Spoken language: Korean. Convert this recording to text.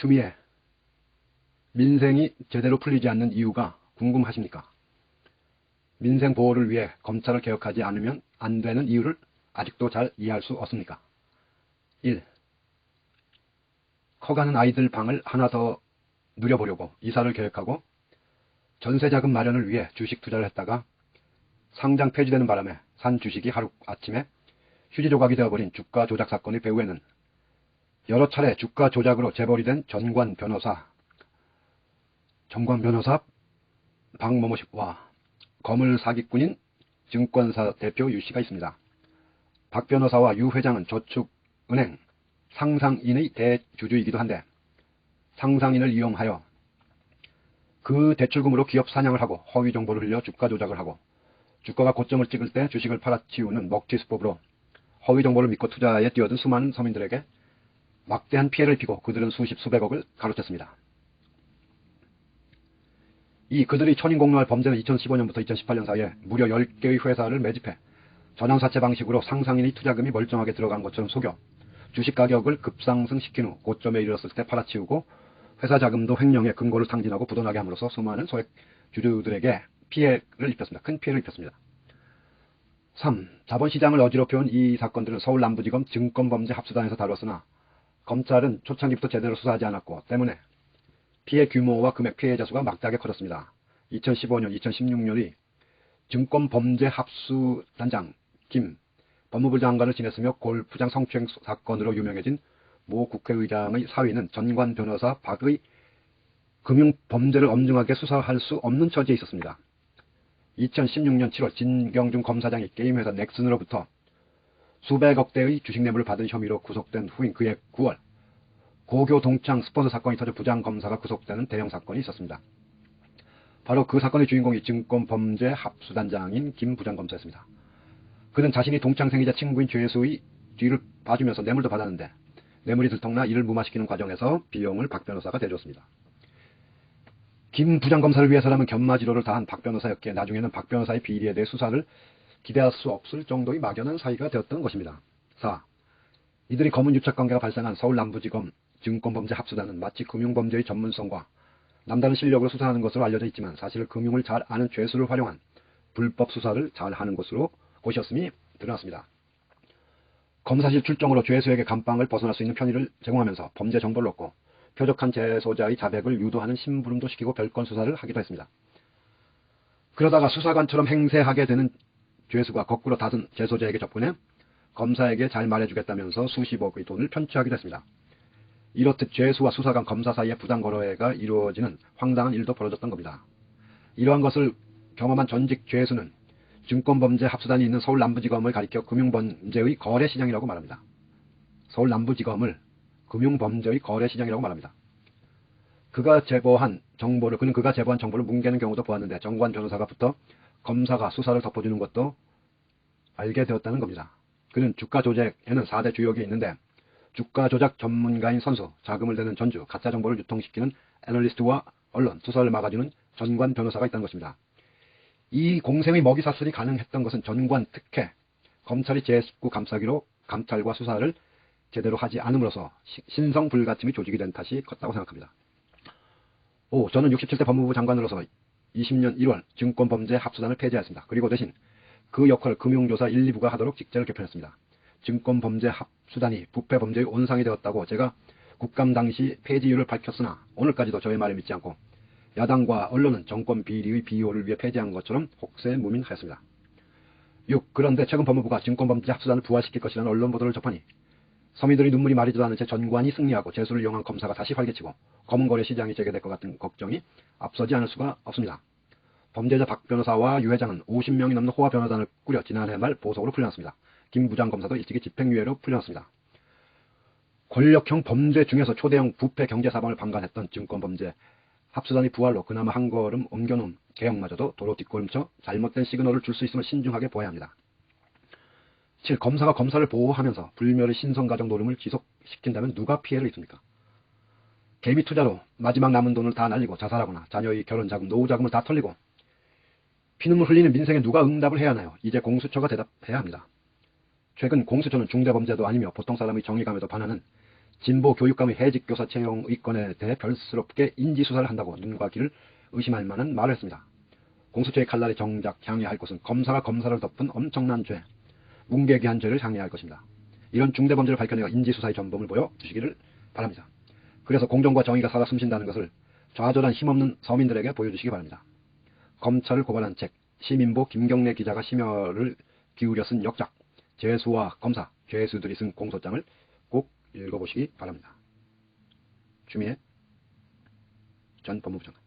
추미애, 민생이 제대로 풀리지 않는 이유가 궁금하십니까? 민생 보호를 위해 검찰을 개혁하지 않으면 안 되는 이유를 아직도 잘 이해할 수 없습니까? 1. 커가는 아이들 방을 하나 더 누려보려고 이사를 계획하고 전세자금 마련을 위해 주식 투자를 했다가 상장 폐지되는 바람에 산 주식이 하루아침에 휴지 조각이 되어버린 주가 조작 사건의 배후에는 여러 차례 주가 조작으로 재벌이 된 전관 변호사 박某某씨와 거물 사기꾼인 증권사 대표 유씨가 있습니다. 박 변호사와 유 회장은 저축은행 상상인의 대주주이기도 한데 상상인을 이용하여 그 대출금으로 기업 사냥을 하고 허위 정보를 흘려 주가 조작을 하고 주가가 고점을 찍을 때 주식을 팔아치우는 먹튀 수법으로 허위 정보를 믿고 투자에 뛰어든 수많은 서민들에게 막대한 피해를 입히고 그들은 수십 수백억을 가로챘습니다. 이 그들이 천인공노할 범죄는 2015년부터 2018년 사이에 무려 10개의 회사를 매집해 전환사채 방식으로 상상인의 투자금이 멀쩡하게 들어간 것처럼 속여 주식 가격을 급상승시킨 후 고점에 이르렀을 때 팔아치우고 회사 자금도 횡령해 금고를 탕진하고 부도나게 함으로써 수많은 소액 주주들에게 피해를 입혔습니다. 큰 피해를 입혔습니다. 3. 자본시장을 어지럽혀온 이 사건들은 서울 남부지검 증권범죄합수단에서 다뤘으나 검찰은 초창기부터 제대로 수사하지 않았고 때문에 피해 규모와 금액 피해자 수가 막대하게 커졌습니다. 2015년, 2016년의 증권범죄합수단장 김 법무부 장관을 지냈으며 골프장 성추행 사건으로 유명해진 모 국회의장의 사위는 전관 변호사 박의 금융범죄를 엄중하게 수사할 수 없는 처지에 있었습니다. 2016년 7월 진경준 검사장이 게임회사 넥슨으로부터 수백억 대의 주식 뇌물을 받은 혐의로 구속된 후인 그해 9월 고교 동창 스폰서 사건이 터져 부장검사가 구속되는 대형 사건이 있었습니다. 바로 그 사건의 주인공이 증권범죄합수단장인 김 부장검사였습니다. 그는 자신이 동창생이자 친구인 죄수의 뒤를 봐주면서 뇌물도 받았는데 뇌물이 들통나 이를 무마시키는 과정에서 비용을 박 변호사가 대줬습니다. 김 부장검사를 위해서라면 견마지로를 다한 박 변호사였기에 나중에는 박 변호사의 비리에 대해 수사를 기대할 수 없을 정도의 막연한 사이가 되었던 것입니다. 4. 이들이 검은 유착관계가 발생한 서울 남부지검 증권범죄합수단은 마치 금융범죄의 전문성과 남다른 실력으로 수사하는 것으로 알려져 있지만 사실 금융을 잘 아는 죄수를 활용한 불법 수사를 잘 하는 곳이었음이 드러났습니다. 검사실 출정으로 죄수에게 감방을 벗어날 수 있는 편의를 제공하면서 범죄 정보를 얻고 표적한 재소자의 자백을 유도하는 심부름도 시키고 별건 수사를 하기도 했습니다. 그러다가 수사관처럼 행세하게 되는 죄수가 거꾸로 다른 재소자에게 접근해 검사에게 잘 말해주겠다면서 수십억의 돈을 편취하기도 했습니다. 이렇듯 죄수와 수사관, 검사 사이에 부당 거래가 이루어지는 황당한 일도 벌어졌던 겁니다. 이러한 것을 경험한 전직 죄수는 증권범죄합수단이 있는 서울 남부지검을 가리켜 금융범죄의 거래시장이라고 말합니다. 서울 남부지검을 금융범죄의 거래시장이라고 말합니다. 그가 제보한 정보를 뭉개는 경우도 보았는데 정관 변호사가 붙어 검사가 수사를 덮어주는 것도 알게 되었다는 겁니다. 그는 주가 조작에는 4대 주역이 있는데 주가 조작 전문가인 선수, 자금을 대는 전주, 가짜 정보를 유통시키는 애널리스트와 언론, 수사를 막아주는 전관 변호사가 있다는 것입니다. 이 공생의 먹이사슬이 가능했던 것은 전관 특혜, 검찰이 제19 감싸기로 감찰과 수사를 제대로 하지 않음으로써 신성불가침의 조직이 된 탓이 컸다고 생각합니다. 5. 저는 67대 법무부 장관으로서 20년 1월 증권범죄합수단을 폐지하였습니다. 그리고 대신 그 역할을 금융조사 1, 2부가 하도록 직제를 개편했습니다. 증권범죄합수단이 부패범죄의 온상이 되었다고 제가 국감 당시 폐지 이유를 밝혔으나 오늘까지도 저의 말을 믿지 않고 야당과 언론은 정권 비리의 비호를 위해 폐지한 것처럼 혹세무민하였습니다. 6. 그런데 최근 법무부가 증권범죄합수단을 부활시킬 것이라는 언론 보도를 접하니 서민들의 눈물이 마르지도 않은 채 전관이 승리하고 재수를 이용한 검사가 다시 활개치고 검은거래 시장이 재개될 것 같은 걱정이 앞서지 않을 수가 없습니다. 범죄자 박 변호사와 유 회장은 50명이 넘는 호화 변호단을 꾸려 지난해 말 보석으로 풀려났습니다. 김 부장검사도 일찍이 집행유예로 풀려났습니다. 권력형 범죄 중에서 초대형 부패 경제사방을 방관했던 증권범죄 합수단의 부활로 그나마 한 걸음 옮겨놓은 개혁마저도 도로 뒷걸음쳐 잘못된 시그널을 줄 수 있음을 신중하게 보아야 합니다. 7. 검사가 검사를 보호하면서 불멸의 신성가정 노름을 지속시킨다면 누가 피해를 입습니까? 개미 투자로 마지막 남은 돈을 다 날리고 자살하거나 자녀의 결혼자금, 노후자금을 다 털리고 피눈물 흘리는 민생에 누가 응답을 해야 하나요? 이제 공수처가 대답해야 합니다. 최근 공수처는 중대범죄도 아니며 보통 사람의 정의감에도 반하는 진보 교육감의 해직 교사 채용 의건에 대해 별스럽게 인지수사를 한다고 눈과 귀를 의심할 만한 말을 했습니다. 공수처의 칼날이 정작 향해야 할 것은 검사가 검사를 덮은 엄청난 죄, 뭉개기한 죄를 향해야 할 것입니다. 이런 중대범죄를 밝혀내어 인지수사의 전범을 보여주시기를 바랍니다. 그래서 공정과 정의가 살아 숨쉰다는 것을 좌절한 힘없는 서민들에게 보여주시기 바랍니다. 검찰을 고발한 책, 시민보 김경래 기자가 심혈을 기울여 쓴 역작, 죄수와 검사, 죄수들이 쓴 공소장을 꼭 읽어보시기 바랍니다. 추미애 전 법무부 장관.